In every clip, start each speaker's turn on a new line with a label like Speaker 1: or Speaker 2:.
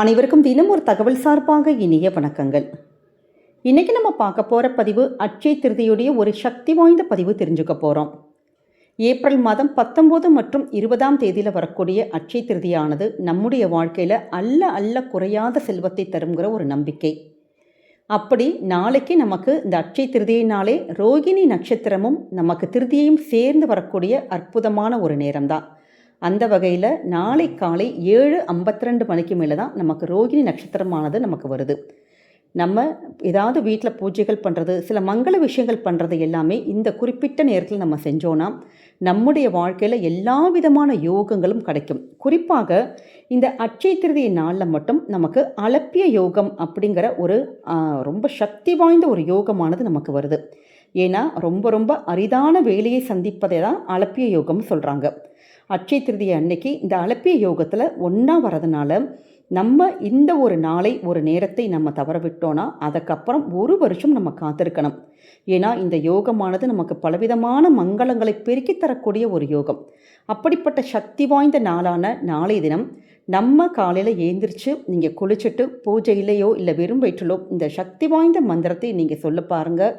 Speaker 1: அனைவருக்கும் தினம் ஒரு தகவல் சார்பாக இனிய வணக்கங்கள். இன்றைக்கி நம்ம பார்க்க போகிற பதிவு அட்சய திருதியுடைய ஒரு சக்தி வாய்ந்த பதிவு தெரிஞ்சுக்க போகிறோம். ஏப்ரல் மாதம் 19 மற்றும் 20ஆம் தேதியில் வரக்கூடிய அட்சய திருதியானது நம்முடைய வாழ்க்கையில் அல்ல குறையாத செல்வத்தை தருங்கிற ஒரு நம்பிக்கை. அப்படி நாளைக்கு நமக்கு இந்த அட்சய திருதியினாலே ரோகிணி நட்சத்திரமும் நமக்கு திருதியையும் சேர்ந்து வரக்கூடிய அற்புதமான ஒரு நேரம்தான். அந்த வகையில் நாளை காலை 7:52 மணிக்கு மேலே தான் நமக்கு ரோகிணி நட்சத்திரமானது நமக்கு வருது. நம்ம ஏதாவது வீட்டில் பூஜைகள் பண்ணுறது, சில மங்கள விஷயங்கள் பண்ணுறது எல்லாமே இந்த குறிப்பிட்ட நேரத்தில் நம்ம செஞ்சோன்னா நம்முடைய வாழ்க்கையில் எல்லா விதமான யோகங்களும் கிடைக்கும். குறிப்பாக இந்த அட்சய திருதி நாளில் மட்டும் நமக்கு அலப்பிய யோகம் அப்படிங்கிற ஒரு ரொம்ப சக்தி வாய்ந்த ஒரு யோகமானது நமக்கு வருது. ஏன்னா ரொம்ப அரிதான வேலையை சந்திப்பதை தான் அலப்பிய யோகம் சொல்கிறாங்க. அட்சய திருதி அன்னைக்கு இந்த அலப்பிய யோகத்தில் ஒன்றா வரதுனால நம்ம இந்த ஒரு நாளை ஒரு நேரத்தை நம்ம தவற விட்டோன்னா அதுக்கப்புறம் ஒரு வருஷம் நம்ம காத்திருக்கணும். ஏன்னா இந்த யோகமானது நமக்கு பலவிதமான மங்களங்களை பெருக்கி தரக்கூடிய ஒரு யோகம். அப்படிப்பட்ட சக்தி வாய்ந்த நாளான நாளை தினம் நம்ம காலையில் ஏந்திரிச்சு நீங்கள் குளிச்சுட்டு பூஜையிலையோ இல்லை வெறும் வயிற்றிலோ இந்த சக்தி வாய்ந்த மந்திரத்தை நீங்கள் சொல்ல பாருங்கள்.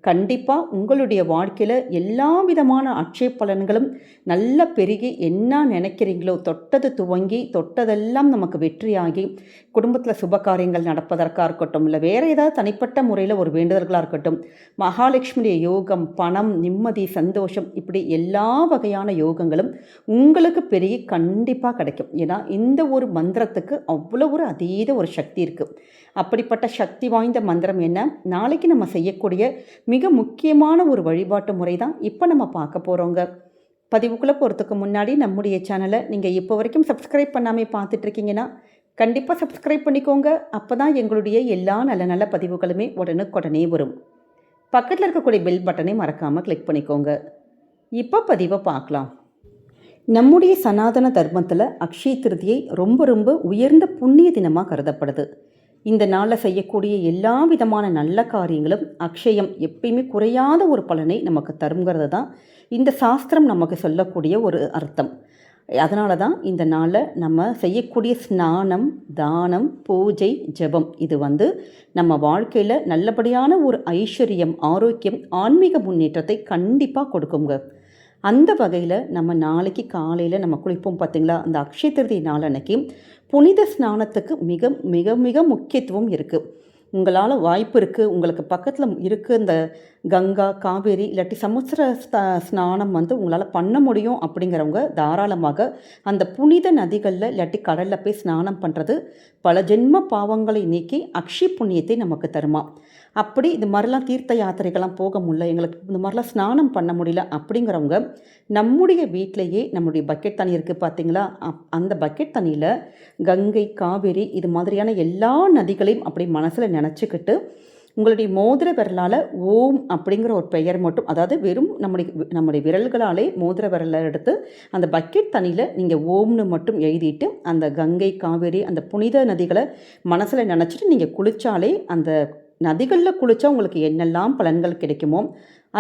Speaker 1: கண்டிப்பாக உங்களுடைய வாழ்க்கையில் எல்லா விதமான அட்சய பலன்களும் நல்லா பெருகி என்ன நினைக்கிறீங்களோ தொட்டது துவங்கி தொட்டதெல்லாம் நமக்கு வெற்றியாகி குடும்பத்தில் சுப காரியங்கள் நடப்பதற்காக இருக்கட்டும், இல்லை வேறு ஏதாவது தனிப்பட்ட முறையில் ஒரு வேண்டுதல்களாக இருக்கட்டும், மகாலட்சுமியுடைய யோகம், பணம், நிம்மதி, சந்தோஷம், இப்படி எல்லா வகையான யோகங்களும் உங்களுக்கு பெருகி கண்டிப்பாக கிடைக்கும். ஏன்னா இந்த ஒரு மந்திரத்துக்கு அவ்வளோ ஒரு அதீத ஒரு சக்தி இருக்குது. அப்படிப்பட்ட சக்தி வாய்ந்த மந்திரம் என்ன, நாளைக்கு நம்ம செய்யக்கூடிய மிக முக்கியமான ஒரு வழிபாட்டு முறை தான் இப்போ நம்ம பார்க்க போகிறோங்க. பதிவுக்குள்ளே போகிறதுக்கு முன்னாடி நம்முடைய சேனலை நீங்கள் இப்போ வரைக்கும் சப்ஸ்கிரைப் பண்ணாமல் பார்த்துட்ருக்கீங்கன்னா கண்டிப்பாக சப்ஸ்கிரைப் பண்ணிக்கோங்க. அப்போ தான் எங்களுடைய எல்லா நல்ல பதிவுகளுமே உடனுக்குடனே வரும். பக்கத்தில் இருக்கக்கூடிய பெல் பட்டனை மறக்காமல் கிளிக் பண்ணிக்கோங்க. இப்போ பதிவை பார்க்கலாம். நம்முடைய சனாதன தர்மத்தில் அக்ஷய திருதியை ரொம்ப உயர்ந்த புண்ணிய தினமாக கருதப்படுது. இந்த நாளில் செய்யக்கூடிய எல்லா விதமான நல்ல காரியங்களும் அக்ஷயம் எப்பயுமே குறையாத ஒரு பலனை நமக்கு தருங்கிறது தான் இந்த சாஸ்திரம் நமக்கு சொல்லக்கூடிய ஒரு அர்த்தம். அதனால தான் இந்த நாளில் நம்ம செய்யக்கூடிய ஸ்நானம், தானம், பூஜை, ஜெபம் இது நம்ம வாழ்க்கையில் நல்லபடியான ஒரு ஐஸ்வர்யம், ஆரோக்கியம், ஆன்மீக முன்னேற்றத்தை கண்டிப்பாக கொடுக்குங்க. அந்த வகையில் நம்ம நாளைக்கு காலையில் நம்ம குளிப்போம் பார்த்திங்களா, அந்த அக்ஷய திருதி நாள் அன்னைக்கு புனித ஸ்நானத்துக்கு மிக மிக மிக முக்கியத்துவம் இருக்குது. உங்களால் வாய்ப்பு இருக்குது, உங்களுக்கு பக்கத்தில் இருக்குது இந்த கங்கா, காவேரி இல்லாட்டி சமுத்திர ஸ்நானம் உங்களால் பண்ண முடியும் அப்படிங்கிறவங்க தாராளமாக அந்த புனித நதிகளில் இல்லாட்டி கடலில் போய் ஸ்நானம் பண்ணுறது பல ஜென்ம பாவங்களை நீக்கி அக்ஷய புண்ணியத்தை நமக்கு தருமா. அப்படி இது மாதிரிலாம் தீர்த்த யாத்திரைகள்லாம் போக முடியல, எங்களுக்கு இந்த மாதிரிலாம் ஸ்நானம் பண்ண முடியல அப்படிங்கிறவங்க நம்முடைய வீட்டிலையே நம்முடைய பக்கெட் தண்ணி இருக்குது பார்த்திங்களா, அந்த பக்கெட் தண்ணியில் கங்கை, காவேரி இது மாதிரியான எல்லா நதிகளையும் அப்படி மனசில் நினச்சிக்கிட்டு உங்களுடைய மோதிர விரலால் ஓம் அப்படிங்கிற ஒரு பெயர் மட்டும், அதாவது வெறும் நம்முடைய விரல்களாலே மோதிர விரலை எடுத்து அந்த பக்கெட் தண்ணியில் நீங்கள் ஓம்னு மட்டும் எழுதிட்டு அந்த கங்கை, காவேரி அந்த புனித நதிகளை மனசில் நினச்சிட்டு நீங்கள் குளித்தாலே அந்த நதிகளில் குளித்தா உங்களுக்கு என்னெல்லாம் பலன்கள் கிடைக்குமோ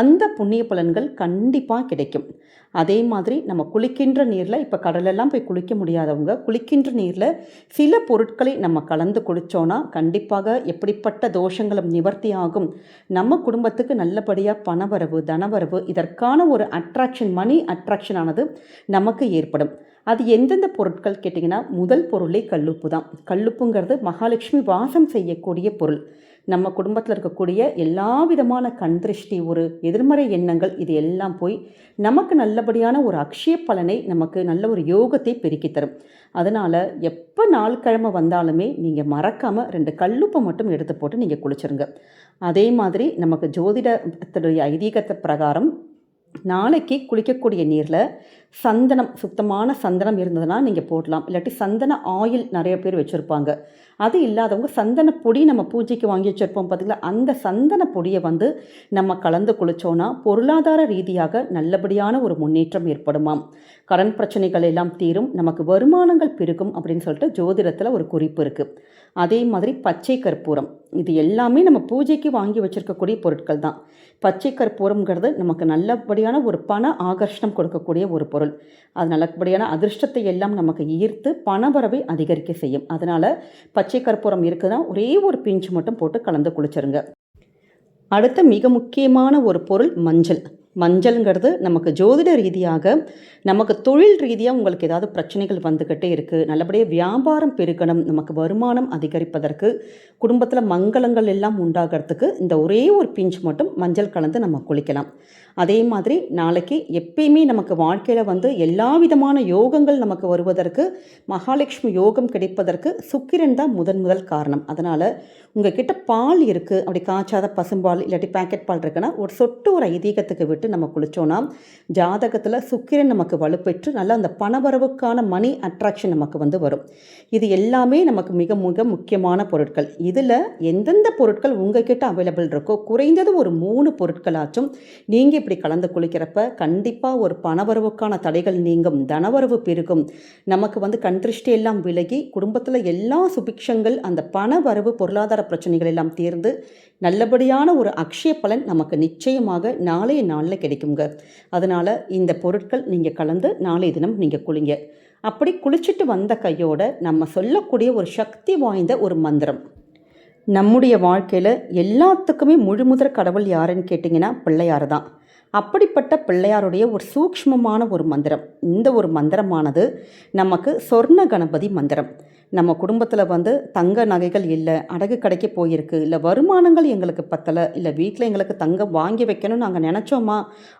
Speaker 1: அந்த புண்ணிய பலன்கள் கண்டிப்பாக கிடைக்கும். அதே மாதிரி நம்ம குளிக்கின்ற நீரில், இப்போ கடலெல்லாம் போய் குளிக்க முடியாதவங்க குளிக்கின்ற நீரில் சில பொருட்களை நம்ம கலந்து குளித்தோன்னா கண்டிப்பாக எப்படிப்பட்ட தோஷங்களும் நிவர்த்தி ஆகும். நம்ம குடும்பத்துக்கு நல்லபடியாக பணவரவு, தனவரவு, இதற்கான ஒரு அட்ராக்ஷன், மணி அட்ராக்ஷன் ஆனது நமக்கு ஏற்படும். அது எந்தெந்த பொருட்கள் கேட்டிங்கன்னா, முதல் பொருளே கல்லுப்பு தான். கல்லுப்புங்கிறது மகாலட்சுமி வாசம் செய்யக்கூடிய பொருள். நம்ம குடும்பத்தில் இருக்கக்கூடிய எல்லா விதமான கண் திருஷ்டி, ஒரு எதிர்மறை எண்ணங்கள் இது எல்லாம் போய் நமக்கு நல்லபடியான ஒரு அக்ஷய பலனை, நமக்கு நல்ல ஒரு யோகத்தை பெருக்கி தரும். அதனால் எப்போ நாள் கிழமை வந்தாலுமே நீங்கள் மறக்காமல் 2 கல்லுப்பை மட்டும் எடுத்து போட்டு நீங்கள் குளிச்சிருங்க. அதே மாதிரி நமக்கு ஜோதிடத்துடைய ஐதீகத்தை பிரகாரம் நாளைக்கு குளிக்கக்கூடிய நீரில் சந்தனம், சுத்தமான சந்தனம் இருந்ததுன்னா நீங்கள் போடலாம். இல்லாட்டி சந்தன ஆயில் நிறைய பேர் வச்சுருப்பாங்க. அது இல்லாதவங்க சந்தன பொடி நம்ம பூஜைக்கு வாங்கி வச்சுருப்போம் பார்த்திங்களா, அந்த சந்தன பொடியை நம்ம கலந்து குளித்தோன்னா பொருளாதார ரீதியாக நல்லபடியான ஒரு முன்னேற்றம் ஏற்படுமாம். கடன் பிரச்சனைகள் எல்லாம் தீரும், நமக்கு வருமானங்கள் பெருகும் அப்படின்னு சொல்லிட்டு ஜோதிடத்தில் ஒரு குறிப்பு இருக்குது. அதே மாதிரி பச்சை கற்பூரம், இது எல்லாமே நம்ம பூஜைக்கு வாங்கி வச்சுருக்கக்கூடிய பொருட்கள் தான். பச்சை கற்பூரம்ங்கிறது நமக்கு நல்லபடியான ஒரு பண ஆகர்ஷணம் கொடுக்கக்கூடிய ஒரு பொருள். அது நல்லபடியான அதிர்ஷ்டத்தை எல்லாம் நமக்கு ஈர்த்து பணவரவை அதிகரிக்க செய்யும். அதனால் பச்சை கற்பூரம் இருக்குதுன்னா ஒரே ஒரு பிஞ்ச் மட்டும் போட்டு கலந்து குளிச்சிருங்க. அடுத்த மிக முக்கியமான ஒரு பொருள் மஞ்சள். மஞ்சள்ங்கிறது நமக்கு ஜோதிட ரீதியாக நமக்கு தொழில் ரீதியாக உங்களுக்கு ஏதாவது பிரச்சனைகள் வந்துக்கிட்டே இருக்குது, நல்லபடியாக வியாபாரம் பெருகணும், நமக்கு வருமானம் அதிகரிப்பதற்கு, குடும்பத்தில் மங்களங்கள் எல்லாம் உண்டாகிறதுக்கு இந்த ஒரே ஒரு பிஞ்ச் மட்டும் மஞ்சள் கலந்து நம்ம குளிக்கலாம். அதே மாதிரி நாளைக்கு எப்பயுமே நமக்கு வாழ்க்கையில் எல்லா விதமான யோகங்கள் நமக்கு வருவதற்கு, மகாலட்சுமி யோகம் கிடைப்பதற்கு சுக்கிரன் தான் முதல் காரணம். அதனால் உங்கள் கிட்ட பால் இருக்குது, அப்படி காய்ச்சாத பசும்பால் இல்லாட்டி பேக்கெட் பால் இருக்குன்னா ஒரு சொட்டு ஒரு ஐதீகத்துக்கு விட்டு நம்ம குளித்தோன்னா ஜாதகத்தில் சுக்கிரன் நமக்கு வலுப்பெற்று நல்லா அந்த பணவரவுக்கான மணி அட்ராக்ஷன் நமக்கு வரும். இது எல்லாமே நமக்கு மிக மிக முக்கியமான பொருட்கள். இதில் எந்தெந்த பொருட்கள் உங்கள் கிட்ட அவைலபிள் இருக்கோ குறைந்தது ஒரு 3 பொருட்களாச்சும் நீங்கள் இப்படி கலந்து குளிக்கிறப்ப கண்டிப்பாக ஒரு பணவரவுக்கான தடைகள் நீங்கும், தனவரவு பெருகும், நமக்கு கண்திருஷ்டி எல்லாம் விலகி குடும்பத்தில் எல்லா சுபிக்ஷங்கள், அந்த பணவரவு பொருளாதார பிரச்சனைகள் எல்லாம் தீர்ந்து நல்லபடியான ஒரு அக்ஷய பலன் நமக்கு நிச்சயமாக நாளைய நாளில் கிடைக்குங்க. அதனால் இந்த பொருட்கள் நீங்கள் கலந்து நாளைய தினம் நீங்கள் குளிங்க. அப்படி குளிச்சுட்டு வந்த கையோட நம்ம சொல்லக்கூடிய ஒரு சக்தி வாய்ந்த ஒரு மந்திரம். நம்முடைய வாழ்க்கையில் எல்லாத்துக்குமே முழுமுதற் கடவுள் யாருன்னு கேட்டிங்கன்னா பிள்ளையார் தான். அப்படிப்பட்ட பிள்ளையாருடைய ஒரு சூக்ஷ்மமான ஒரு மந்திரம். இந்த ஒரு மந்திரமானது நமக்கு சொர்ண கணபதி மந்திரம். நம்ம குடும்பத்தில் தங்க நகைகள் இல்லை, அடகு கடைக்கு போயிருக்கு, இல்லை வருமானங்கள் எங்களுக்கு பத்தலை, இல்லை வீட்டில் எங்களுக்கு தங்கம் வாங்கி வைக்கணும்னு நாங்கள் நினச்சோமா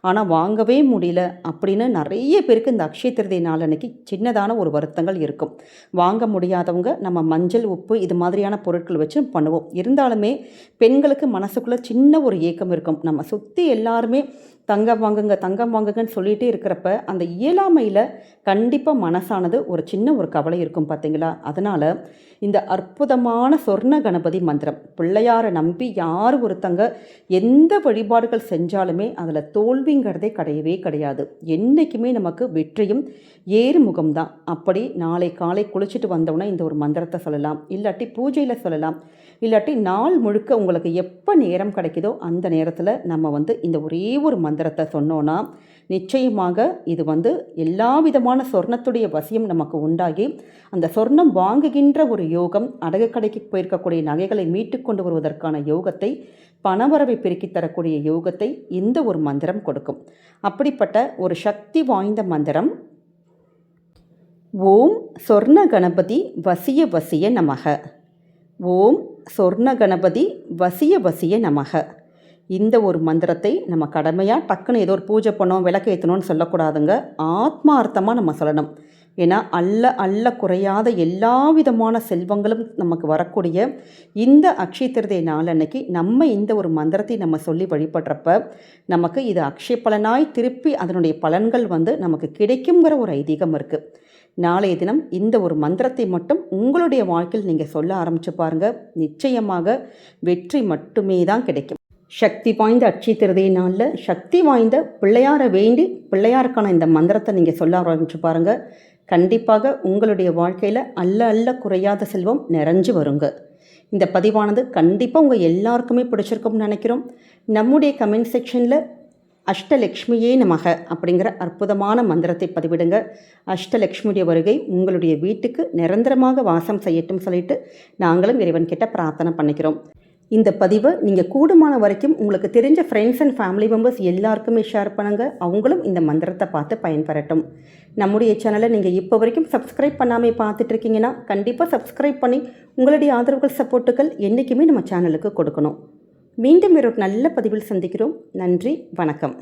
Speaker 1: ஆனால் வாங்கவே முடியல அப்படின்னு நிறைய பேருக்கு இந்த அக்ஷய திருதியை நாள் அன்னைக்கு சின்னதான ஒரு வருத்தங்கள் இருக்கும். வாங்க முடியாதவங்க நம்ம மஞ்சள், உப்பு இது மாதிரியான பொருட்கள் வச்சு பண்ணுவோம். இருந்தாலுமே பெண்களுக்கு மனசுக்குள்ளே சின்ன ஒரு ஏக்கம் இருக்கும். நம்ம சுற்றி எல்லாருமே தங்கம் வாங்குங்கன்னு சொல்லிகிட்டே இருக்கிறப்ப அந்த இயலாமையில் கண்டிப்பாக மனசானது ஒரு சின்ன ஒரு கவலை இருக்கும் பார்த்தீங்களா. அதனால் இந்த அற்புதமான சொர்ண கணபதி மந்திரம், பிள்ளையாரை நம்பி யார் ஒருத்தங்க எந்த வழிபாடுகள் செஞ்சாலுமே அதில் தோல்விங்கிறதே கிடையவே கிடையாது. என்றைக்குமே நமக்கு வெற்றியும் ஏறுமுகம்தான். அப்படி நாளை காலை குளிச்சுட்டு வந்தோன்னே இந்த ஒரு மந்திரத்தை சொல்லலாம், இல்லாட்டி பூஜையில் சொல்லலாம், இல்லாட்டி நாள் முழுக்க உங்களுக்கு எப்போ நேரம் கிடைக்குதோ அந்த நேரத்தில் நம்ம இந்த ஒரே ஒரு மந்திரத்தை சொன்னோன்னா நிச்சயமாக இது எல்லா விதமான சொர்ணத்துடைய வசியம் நமக்கு உண்டாகி அந்த சொர்ணம் வாங்குகின்ற ஒரு யோகம், அடகு கடைக்கு போயிருக்கக்கூடிய நகைகளை மீட்டு கொண்டு வருவதற்கான யோகத்தை, பணவரவை பெருக்கி தரக்கூடிய யோகத்தை இந்த ஒரு மந்திரம் கொடுக்கும். அப்படிப்பட்ட ஒரு சக்தி வாய்ந்த மந்திரம் ஓம் சொர்ண கணபதி வசிய வசிய நமக. ஓம் சொர்ண கணபதி வசிய வசிய நமக. இந்த ஒரு மந்திரத்தை நம்ம கடமையாக டக்குன்னு ஏதோ ஒரு பூஜை பண்ணோம், விளக்கு ஏற்றணும்னு சொல்லக்கூடாதுங்க. ஆத்மார்த்தமாக நம்ம சொல்லணும். ஏன்னா அல்ல குறையாத எல்லா விதமான செல்வங்களும் நமக்கு வரக்கூடிய இந்த அக்ஷய திருதியை நாள் அன்னைக்கு நம்ம இந்த ஒரு மந்திரத்தை நம்ம சொல்லி வழிபடுறப்ப நமக்கு இது அக்ஷய பலனாய் திருப்பி அதனுடைய பலன்கள் நமக்கு கிடைக்குங்கிற ஒரு ஐதீகம் இருக்குது. நாளைய தினம் இந்த ஒரு மந்திரத்தை மட்டும் உங்களுடைய வாழ்க்கையில் நீங்கள் சொல்ல ஆரம்பித்து பாருங்கள். நிச்சயமாக வெற்றி மட்டுமே தான் கிடைக்கும். சக்தி வாய்ந்த அட்சய திருதியை நாளில் சக்தி வாய்ந்த பிள்ளையாரை வேண்டி பிள்ளையாருக்கான இந்த மந்திரத்தை நீங்கள் சொல்ல ஆரம்பித்து பாருங்கள். கண்டிப்பாக உங்களுடைய வாழ்க்கையில் அல்ல குறையாத செல்வம் நிறைஞ்சு வருங்க. இந்த பதிவானது கண்டிப்பாக உங்கள் எல்லாருக்குமே பிடிச்சிருக்கும்னு நினைக்கிறோம். நம்முடைய கமெண்ட் செக்ஷனில் அஷ்டலக்ஷ்மியே நமக அப்படிங்கிற அற்புதமான மந்திரத்தை பதிவிடுங்க. அஷ்டலக்ஷ்மியுடைய வருகை உங்களுடைய வீட்டுக்கு நிரந்தரமாக வாசம் செய்யட்டும் சொல்லிட்டு நாங்களும் இறைவன்கிட்ட பிரார்த்தனை பண்ணிக்கிறோம். இந்த பதிவை நீங்கள் கூடுமான வரைக்கும் உங்களுக்கு தெரிஞ்ச ஃப்ரெண்ட்ஸ் அண்ட் ஃபேமிலி மெம்பர்ஸ் எல்லாருக்குமே ஷேர் பண்ணுங்கள். அவங்களும் இந்த மந்திரத்தை பார்த்து பயன்பெறட்டும். நம்முடைய சேனலை நீங்கள் இப்போ வரைக்கும் சப்ஸ்கிரைப் பண்ணாமல் பார்த்துட்ருக்கீங்கன்னா கண்டிப்பாக சப்ஸ்கிரைப் பண்ணி உங்களுடைய ஆதரவுகள், சப்போர்ட்டுகள் என்றைக்குமே நம்ம சேனலுக்கு கொடுக்கணும். மீண்டும் வேறு ஒரு நல்ல பதிவில் சந்திக்கிறோம். நன்றி, வணக்கம்.